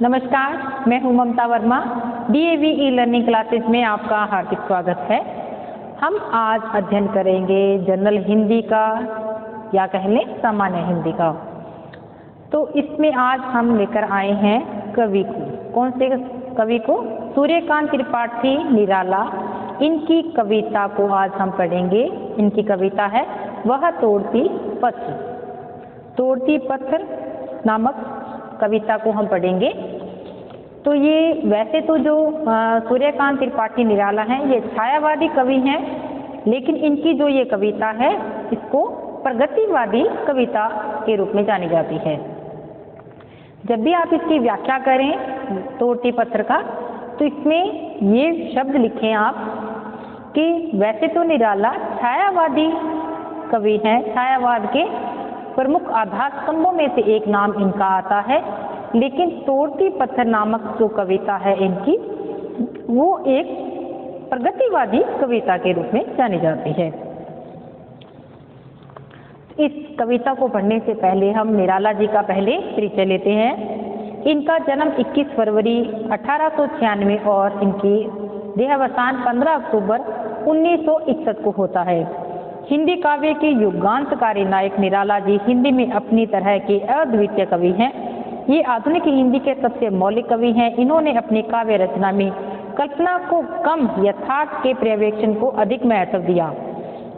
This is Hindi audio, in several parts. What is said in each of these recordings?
नमस्कार, मैं हूं Mamta Verma. DAV e learning classes में आपका हार्दिक स्वागत है। हम आज अध्ययन करेंगे जनरल हिंदी का या कह लें सामान्य हिंदी का। तो इसमें आज हम लेकर आए हैं कवि को। कौन से कवि को? सूर्यकांत त्रिपाठी निराला। इनकी कविता को आज हम पढ़ेंगे। इनकी कविता है वह तोड़ती पत्थर। तोड़ती पत्थर नामक कविता को हम पढ़ेंगे। तो ये वैसे तो जो सूर्यकांत त्रिपाठी निराला हैं ये छायावादी कवि हैं, लेकिन इनकी जो ये कविता है इसको प्रगतिवादी कविता के रूप में जानी जाती है। जब भी आप इसकी व्याख्या करें तोड़ती पत्थर का, तो इसमें ये शब्द लिखें आप कि वैसे तो निराला छायावादी कवि हैं, छायावाद के प्रमुख आधार स्तंभों में से एक नाम इनका आता है, लेकिन तोड़ती पत्थर नामक जो कविता है इनकी, वो एक प्रगतिवादी कविता के रूप में जानी जाती है। इस कविता को पढ़ने से पहले हम निराला जी का पहले परिचय लेते हैं। इनका जन्म 21 फरवरी 1896 और इनकी देहावसान 15 अक्टूबर 1961 को होता है। हिंदी काव्य के युगांतकारी नायक निराला जी हिंदी में अपनी तरह के अद्वितीय कवि हैं। ये आधुनिक हिंदी के सबसे मौलिक कवि हैं। इन्होंने अपनी काव्य रचना में कल्पना को कम, यथार्थ के पर्यवेक्षण को अधिक महत्व दिया।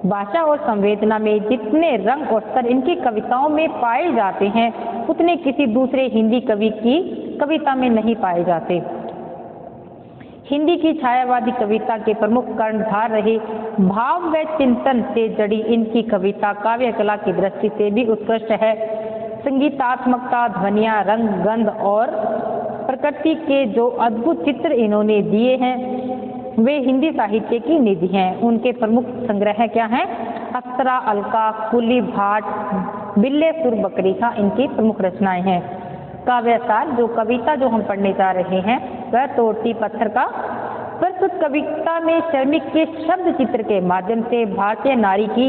भाषा और संवेदना में जितने रंग और स्तर इनकी कविताओं में पाए जाते हैं, उतने किसी दूसरे हिंदी कवि की कविता में नहीं पाए जाते। हिंदी की छायावादी कविता के प्रमुख कर्णधार रहे भाव व चिंतन से जड़ी इनकी कविता काव्य कला की दृष्टि से भी उत्कृष्ट है। संगीतात्मकता, ध्वनियाँ, रंग, गंध और प्रकृति के जो अद्भुत चित्र इन्होंने दिए हैं वे हिंदी साहित्य की निधि हैं। उनके प्रमुख संग्रह क्या हैं? अप्सरा, अलका, कुली, भाट, बिल्ले सुर, बकरीहा इनकी प्रमुख रचनाएं हैं। काव्यसार जो कविता जो हम पढ़ने जा रहे हैं वह तोड़ती पत्थर का। प्रस्तुत कविता में श्रमिक के शब्द चित्र के माध्यम से भारतीय नारी की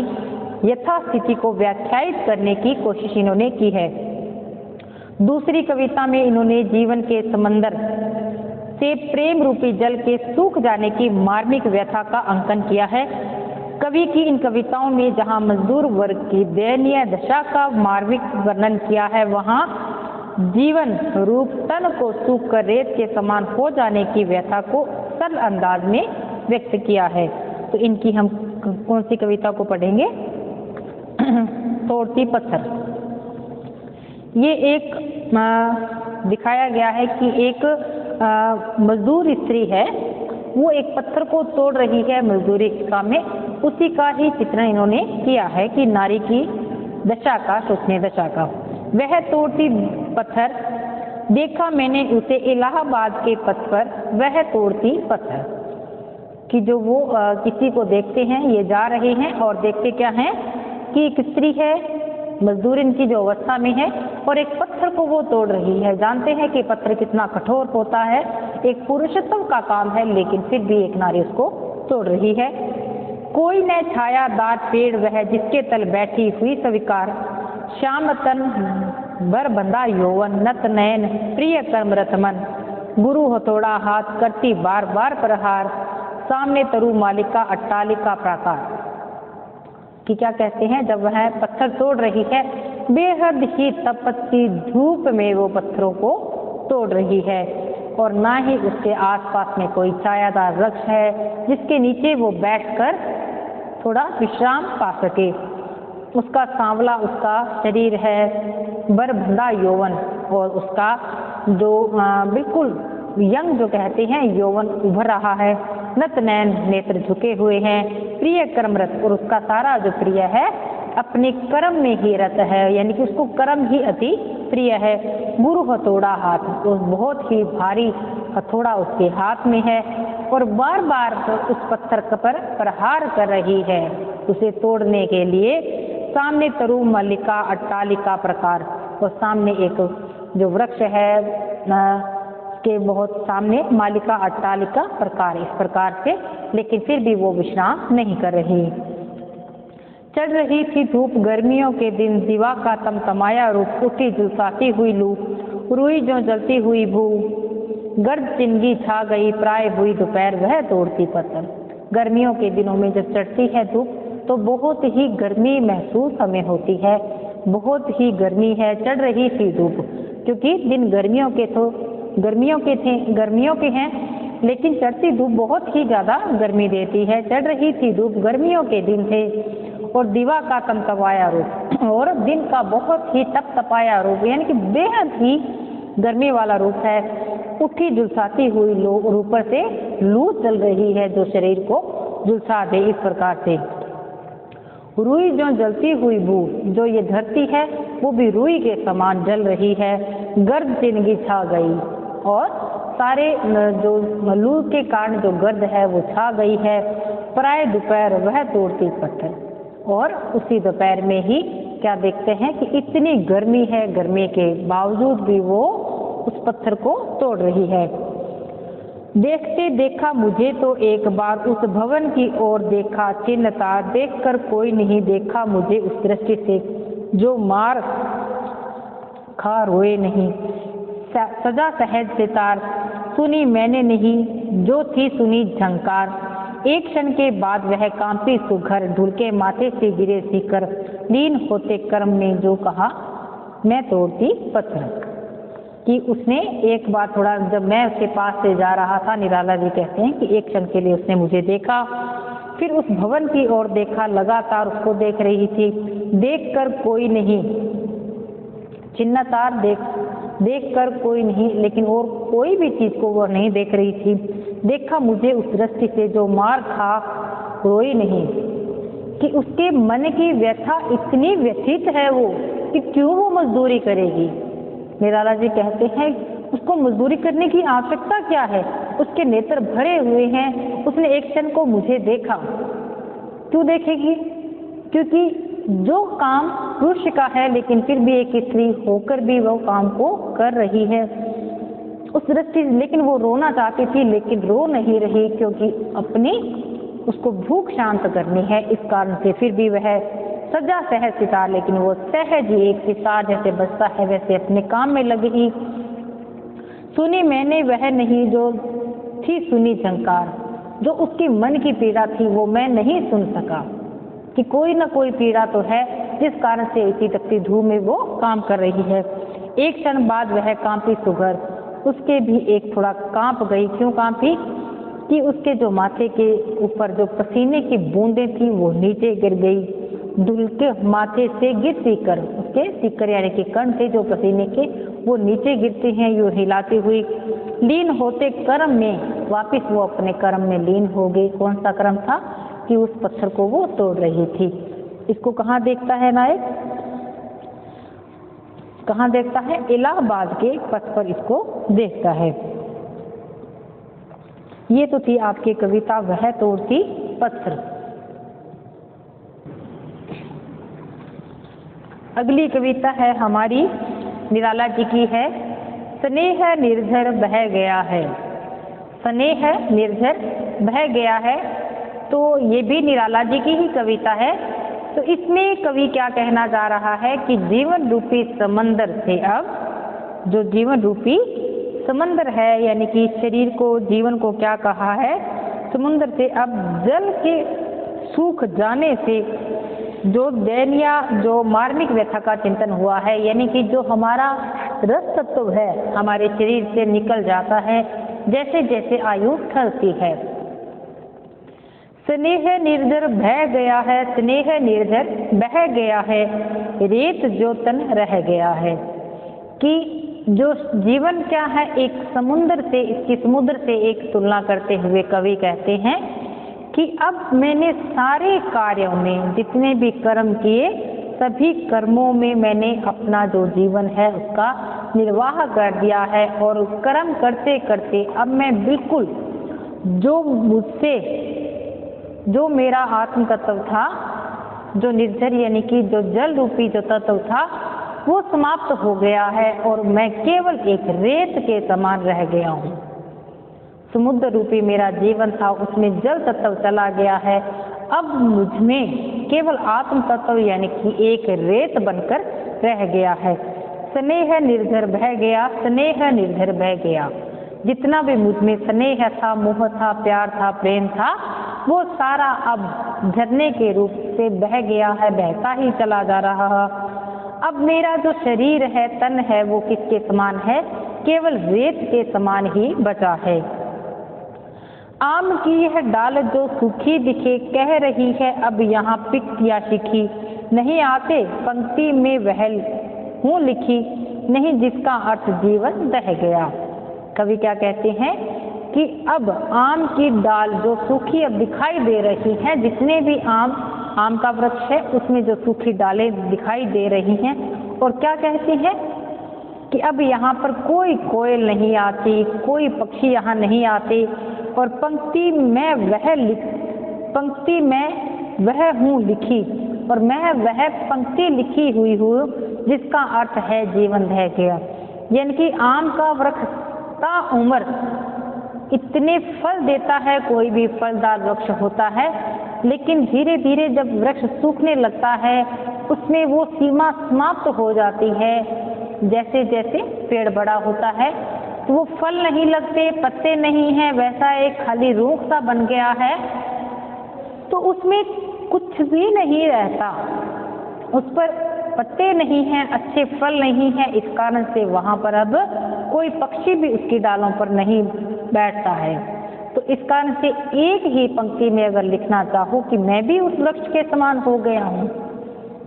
यथास्थिति को व्याख्यायित करने की कोशिश इन्होंने की है। दूसरी कविता में इन्होंने जीवन के समंदर से प्रेम रूपी जल के सूख जाने की मार्मिक व्यथा का अंकन किया है। कवि की इन कविताओं में जहां मजदूर वर्ग की दयनीय दशा का मार्मिक वर्णन किया है, वहां जीवन रूप तन को सूख कर रेत के समान हो जाने की व्यथा को सरल अंदाज में व्यक्त किया है। तो इनकी हम कौन सी कविता को पढ़ेंगे? तोड़ती पत्थर। ये एक दिखाया गया है कि एक मजदूर स्त्री है, वो एक पत्थर को तोड़ रही है मजदूरी के काम में। उसी का ही चित्रण इन्होंने किया है कि नारी की दशा का, शोचनीय दशा का। वह तोड़ती पत्थर देखा मैंने उसे इलाहाबाद के पथ पर, वह तोड़ती पत्थर कि जो वो किसी को देखते हैं, ये जा रहे हैं और देखते क्या हैं कि एक स्त्री है, मजदूर इनकी जो अवस्था में है, और एक पत्थर को वो तोड़ रही है। जानते हैं कि पत्थर कितना कठोर होता है, एक पुरुषोत्तम का काम है, लेकिन फिर भी एक नारी उसको तोड़ रही है। कोई न छायादार पेड़ वह जिसके तल बैठी हुई स्वीकार, श्याम तन बर बंधा यौवन, नत नयन प्रिय कर्म रतमन, गुरु हथौड़ा हाथ करती बार बार प्रहार, सामने तरु मालिका अट्टालिका प्राकार। कि क्या कहते हैं? जब वह पत्थर तोड़ रही है, बेहद ही तपती धूप में वो पत्थरों को तोड़ रही है, और ना ही उसके आसपास में कोई छायादार वृक्ष है जिसके नीचे वो बैठकर थोड़ा विश्राम पा सके। उसका सांवला उसका शरीर है, बरबंधा यौवन, और उसका जो बिल्कुल यंग जो कहते हैं यौवन उभर रहा है। नत नयन नेत्र झुके हुए हैं, प्रिय कर्मरत, और उसका सारा जो प्रिय है अपने कर्म में ही रत है, यानी कि उसको कर्म ही अति प्रिय है। गुरु हथौड़ा हाथ, तो बहुत ही भारी हथौड़ा उसके हाथ में है, और बार बार उस पत्थर पर प्रहार कर रही है उसे तोड़ने के लिए। सामने तरु मल्लिका अट्टालिका प्रकार, और सामने एक जो वृक्ष है के बहुत सामने मालिका अट्टालिका प्रकार, इस प्रकार से, लेकिन फिर भी वो विश्राम नहीं कर रही। चढ़ रही थी धूप गर्मियों के दिन, दिवा का तमतमाया रूप, उठी झुलसाती हुई लू, रुई जो जलती हुई भू, गर्द चिनगी छा गई, प्राय हुई दोपहर वह तोड़ती पत्थर। गर्मियों के दिनों में जब चढ़ती है धूप तो बहुत ही गर्मी महसूस हमें होती है, बहुत ही गर्मी है, चढ़ रही थी धूप, क्योंकि दिन गर्मियों के हैं, लेकिन चढ़ती धूप बहुत ही ज़्यादा गर्मी देती है। चढ़ रही थी धूप, गर्मियों के दिन थे और दिवा का तमतमाया रूप, और दिन का बहुत ही तपतपाया रूप, यानी कि बेहद ही गर्मी वाला रूप है। उठी झुलसाती हुई ऊपर से लू चल रही है जो शरीर को झुलसा दे, इस प्रकार से। रुई जो जलती हुई भू, जो ये धरती है वो भी रुई के समान जल रही है। गर्द चिनगी छा गई, और सारे जो लू के कारण जो गर्द है वो छा गई है। प्राय दोपहर वह तोड़ती पत्थर, और उसी दोपहर में ही क्या देखते हैं कि इतनी गर्मी है, गर्मी के बावजूद भी वो उस पत्थर को तोड़ रही है। देखते देखा मुझे तो एक बार उस भवन की ओर देखा, चिन्ह तार देखकर कोई नहीं देखा मुझे उस दृष्टि से, जो मार खा रोए नहीं। सजा सहज से तार सुनी मैंने नहीं, जो थी सुनी झंकार। एक क्षण के बाद वह कांपी सुघर, ढुलके माथे से गिरे सीकर, लीन होते कर्म ने जो कहा मैं तोड़ती पत्थर। कि उसने एक बार थोड़ा, जब मैं उसके पास से जा रहा था, निराला जी कहते हैं कि एक क्षण के लिए उसने मुझे देखा, फिर उस भवन की ओर देखा, लगातार उसको देख रही थी। देखकर कोई नहीं, चिन्ह तार देख कर कोई नहीं, लेकिन और कोई भी चीज को वो नहीं देख रही थी। देखा मुझे उस दृष्टि से, जो मार खा रोई नहीं। कि उसके मन की व्यथा इतनी व्यथित है वो, कि क्यों वो मजदूरी करेगी। निराला जी कहते हैं उसको मजदूरी करने की आवश्यकता क्या है, उसके नेत्र भरे हुए हैं, उसने एक क्षण को मुझे देखा। क्यों देखेगी? क्योंकि जो काम पुरुष का है, लेकिन फिर भी एक स्त्री होकर भी वो काम को कर रही है उस दृष्टि, लेकिन वो रोना चाहती थी लेकिन रो नहीं रही, क्योंकि अपनी उसको भूख शांत करनी है, इस कारण से फिर भी वह सजा सहज सितार, लेकिन वो सहज ही एक सितार जैसे बजता है वैसे अपने काम में लगी। सुनी मैंने वह नहीं, जो थी सुनी झंकार, जो उसकी मन की पीड़ा थी वो मैं नहीं सुन सका, कि कोई ना कोई पीड़ा तो है जिस कारण से इसी तकती धूप में वो काम कर रही है। एक क्षण बाद वह कांपी सुघर, उसके भी एक थोड़ा कांप गई। क्यों कांपी? कि उसके जो माथे के ऊपर जो पसीने की बूंदें थी वो नीचे गिर गई, धुलके माथे से गिर सीकर, उसके सीकर यानी कि कण थे जो पसीने के वो नीचे गिरते हैं, यूं हिलाती हुई लीन होते कर्म में, वापिस वो अपने कर्म में लीन हो गई। कौन सा कर्म था? कि उस पत्थर को वो तोड़ रही थी। इसको कहाँ देखता है नायक? कहाँ देखता है? इलाहाबाद के पथ पर इसको देखता है। ये तो थी आपकी कविता वह तोड़ती पत्थर। अगली कविता है हमारी निराला जी की है, स्नेह निर्झर बह गया है। स्नेह निर्झर बह गया है, तो ये भी निराला जी की ही कविता है। तो इसमें कवि क्या कहना चाह रहा है कि जीवन रूपी समंदर से, अब जो जीवन रूपी समंदर है यानी कि शरीर को, जीवन को क्या कहा है? समुद्र से अब जल के सूख जाने से जो दैनिया, जो मार्मिक व्यथा का चिंतन हुआ है, यानी कि जो हमारा रस तत्व है हमारे शरीर से निकल जाता है जैसे जैसे आयु ढलती है। स्नेह निर्झर बह गया है, स्नेह निर्झर बह गया है, रेत जो तन रह गया है। कि जो जीवन क्या है, एक समुद्र से, इसकी समुद्र से एक तुलना करते हुए कवि कहते हैं कि अब मैंने सारे कार्यों में जितने भी कर्म किए, सभी कर्मों में मैंने अपना जो जीवन है उसका निर्वाह कर दिया है, और कर्म करते करते अब मैं बिल्कुल जो मुझसे, जो मेरा आत्म तत्व था, जो निर्झर यानी कि जो जल रूपी जो तत्व था वो समाप्त हो गया है, और मैं केवल एक रेत के समान रह गया हूँ। समुद्र रूपी मेरा जीवन था, उसमें जल तत्व चला गया है, अब मुझ में केवल आत्म तत्व यानी कि एक रेत बनकर रह गया है। स्नेह निर्झर बह गया, स्नेह निर्झर बह गया। जितना भी मुझ में स्नेह था, मोह था, प्यार था, प्रेम था, वो सारा अब झरने के रूप से बह गया है, बहता ही चला जा रहा है। अब मेरा जो शरीर है, तन है, वो किसके समान है? केवल रेत के समान ही बचा है। आम की यह डाल जो सूखी दिखे, कह रही है अब यहाँ पिक या शिखी, नहीं आते पंक्ति में वह हूँ लिखी, नहीं जिसका अर्थ जीवन दह गया। कवि क्या कहते हैं कि अब आम की डाल जो सूखी अब दिखाई दे रही है, जितने भी आम का वृक्ष है उसमें जो सूखी डालें दिखाई दे रही हैं, और क्या कहते हैं कि अब यहाँ पर कोई कोयल नहीं आती, कोई पक्षी यहाँ नहीं आते, और पंक्ति में वह हूँ लिखी, और मैं वह पंक्ति लिखी हुई हूँ जिसका अर्थ है जीवन रह गया। यानी कि आम का वृक्ष ता उम्र इतने फल देता है, कोई भी फलदार वृक्ष होता है, लेकिन धीरे धीरे जब वृक्ष सूखने लगता है उसमें वो सीमा समाप्त हो जाती है। जैसे जैसे पेड़ बड़ा होता है तो वो फल नहीं लगते, पत्ते नहीं हैं, वैसा एक खाली रूख सा बन गया है, तो उसमें कुछ भी नहीं रहता, उस पर पत्ते नहीं हैं, अच्छे फल नहीं हैं। इस कारण से वहाँ पर अब कोई पक्षी भी उसकी डालों पर नहीं बैठता है। तो इस कारण से एक ही पंक्ति में अगर लिखना चाहो कि मैं भी उस वृक्ष के समान हो गया हूँ,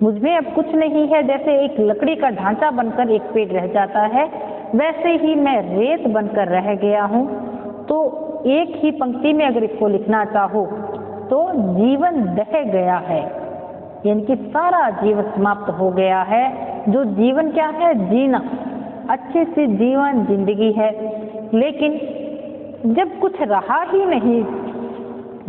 मुझमें अब कुछ नहीं है, जैसे एक लकड़ी का ढांचा बनकर एक पेड़ रह जाता है, वैसे ही मैं रेत बनकर रह गया हूँ। तो एक ही पंक्ति में अगर इसको लिखना चाहो तो जीवन दह गया है, यानी कि सारा जीवन समाप्त हो गया है। जो जीवन क्या है? जीना, अच्छे से जीवन जिंदगी है, लेकिन जब कुछ रहा ही नहीं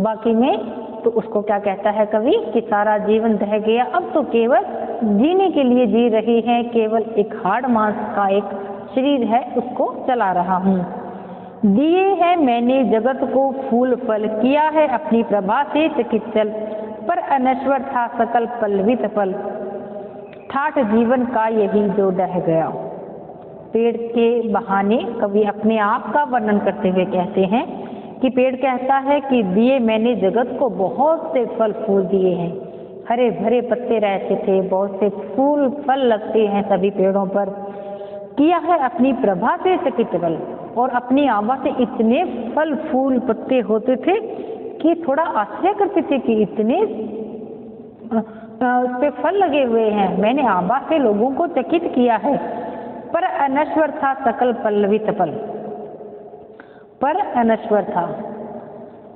बाकी में, तो उसको क्या कहता है कवि कि सारा जीवन दह गया। अब तो केवल जीने के लिए जी रही है, केवल एक हाड़ मांस का एक शरीर है, उसको चला रहा हूँ। दिए है मैंने जगत को फूल फल, किया है अपनी प्रभा से चकित चल, पर अनश्वर था सकल पल्लवित फल, ठाठ जीवन का यही जो डह गया। पेड़ के बहाने कवि अपने आप का वर्णन करते हुए कहते हैं कि पेड़ कहता है कि दिए मैंने जगत को, बहुत से फल फूल दिए हैं, हरे भरे पत्ते रहते थे, बहुत से फूल फल लगते हैं सभी पेड़ों पर। किया है अपनी प्रभा से चकित बल, और अपनी आभा से इतने फल फूल पत्ते होते थे कि थोड़ा आश्चर्य करते थे कि इतने उस पे फल लगे हुए हैं। मैंने आभा से लोगों को चकित किया है। पर अनश्वर था सकल पल्लवित फल, पर अनश्वर था,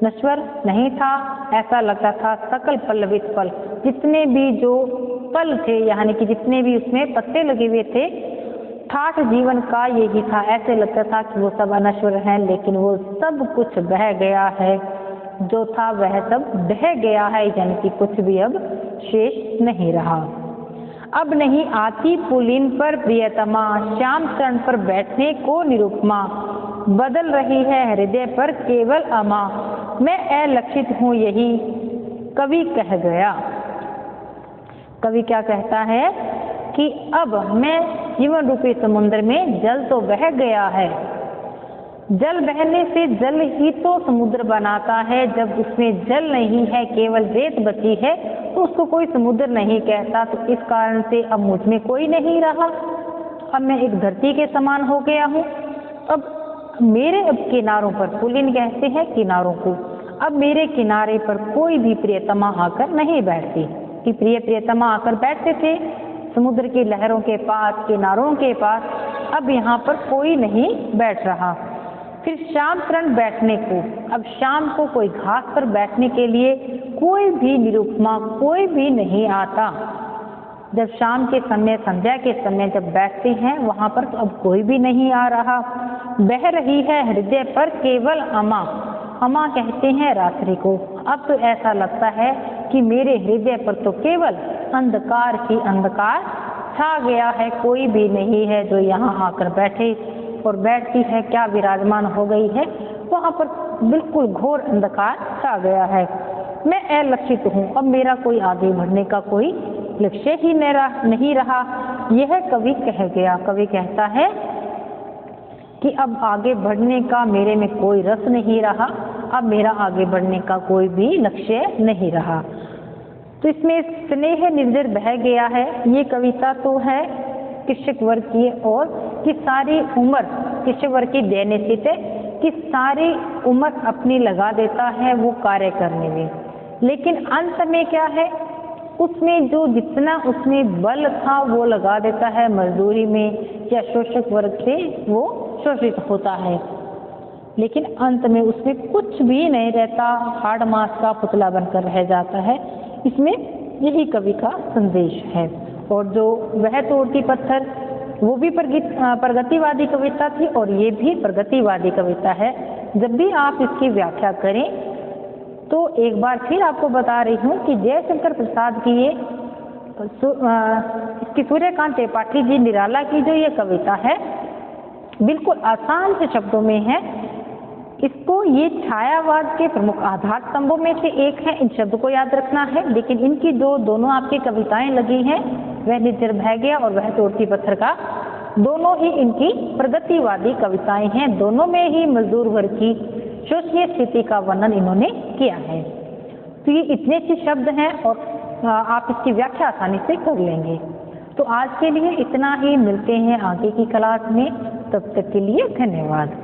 नश्वर नहीं था, ऐसा लगता था सकल पल्लवित फल, जितने भी जो फल थे यानी कि जितने भी उसमें पत्ते लगे हुए थे, ठाठ जीवन का यही था। ऐसे लगता था कि वो सब अनश्वर हैं, लेकिन वो सब कुछ बह गया है, जो था वह सब बह गया है, यानी कि कुछ भी अब शेष नहीं रहा। अब नहीं आती पुलिन पर प्रियतमा, श्याम चरण पर बैठने को निरुपमा, बदल रही है हृदय पर केवल अमा, मैं अलक्षित हूँ यही कवि कह गया। कवि क्या कहता है कि अब मैं जीवन रूपी समुद्र में, जल तो बह गया है, जल बहने से जल ही तो समुद्र बनाता है, जब उसमें जल नहीं है केवल रेत बची है तो उसको कोई समुद्र नहीं कहता। तो इस कारण से अब मुझ में कोई नहीं रहा, अब मैं एक धरती के समान हो गया हूँ। अब मेरे अब किनारों पर, पुलिन कहते हैं किनारों को, अब मेरे किनारे पर कोई भी प्रियतमा आकर नहीं बैठती। कि प्रियतमा आकर बैठते थे समुद्र की लहरों के पास, किनारों के पास, अब यहाँ पर कोई नहीं बैठ रहा। फिर शाम तरण बैठने को, अब शाम को कोई घास पर बैठने के लिए कोई भी निरुपमा, कोई भी नहीं आता। जब शाम के समय, संध्या के समय जब बैठते हैं वहाँ पर, तो अब कोई भी नहीं आ रहा। बह रही है हृदय पर केवल अमा, अमा कहते हैं रात्रि को। अब तो ऐसा लगता है कि मेरे हृदय पर तो केवल अंधकार ही अंधकार छा गया है, कोई भी नहीं है जो यहाँ आकर बैठे। और बैठती है क्या विराजमान हो गई है, वहाँ पर बिल्कुल घोर अंधकार छा गया है। मैं अलक्षित हूँ, अब मेरा कोई आगे बढ़ने का कोई लक्ष्य ही नहीं रहा, यह कवि कह गया। कवि कहता है कि अब आगे बढ़ने का मेरे में कोई रस नहीं रहा, अब मेरा आगे बढ़ने का कोई भी लक्ष्य नहीं रहा। तो इसमें स्नेह निर्झर बह गया है, ये कविता तो है कृषक वर्ग की, और कि सारी उम्र कृषक वर्ग की दयनीयता कि सारी उम्र अपनी लगा देता है वो कार्य करने में, लेकिन अंत में क्या है, उसमें जो जितना उसमें बल था वो लगा देता है मजदूरी में, या शोषक वर्ग से वो शोषित होता है, लेकिन अंत में उसमें कुछ भी नहीं रहता, हाड़ मांस का पुतला बनकर रह जाता है। इसमें यही कवि का संदेश है। और जो वह तोड़ती पत्थर, वो भी प्रगतिवादी कविता थी और ये भी प्रगतिवादी कविता है। जब भी आप इसकी व्याख्या करें तो एक बार फिर आपको बता रही हूँ कि जयशंकर प्रसाद की ये इसकी सूर्यकांत त्रिपाठी जी निराला की जो ये कविता है बिल्कुल आसान से शब्दों में है। इसको ये छायावाद के प्रमुख आधार स्तंभों में से एक है, इन शब्दों को याद रखना है। लेकिन इनकी जो दोनों आपकी कविताएं लगी हैं, वह निर्झर बह गया और वह तोड़ती पत्थर का, दोनों ही इनकी प्रगतिवादी कविताएं हैं। दोनों में ही मजदूर वर्ग की शोषणीय स्थिति का वर्णन इन्होंने किया है। तो ये इतने से शब्द हैं और आप इसकी व्याख्या आसानी से कर लेंगे। तो आज के लिए इतना ही, मिलते हैं आगे की क्लास में, तब तक के लिए धन्यवाद।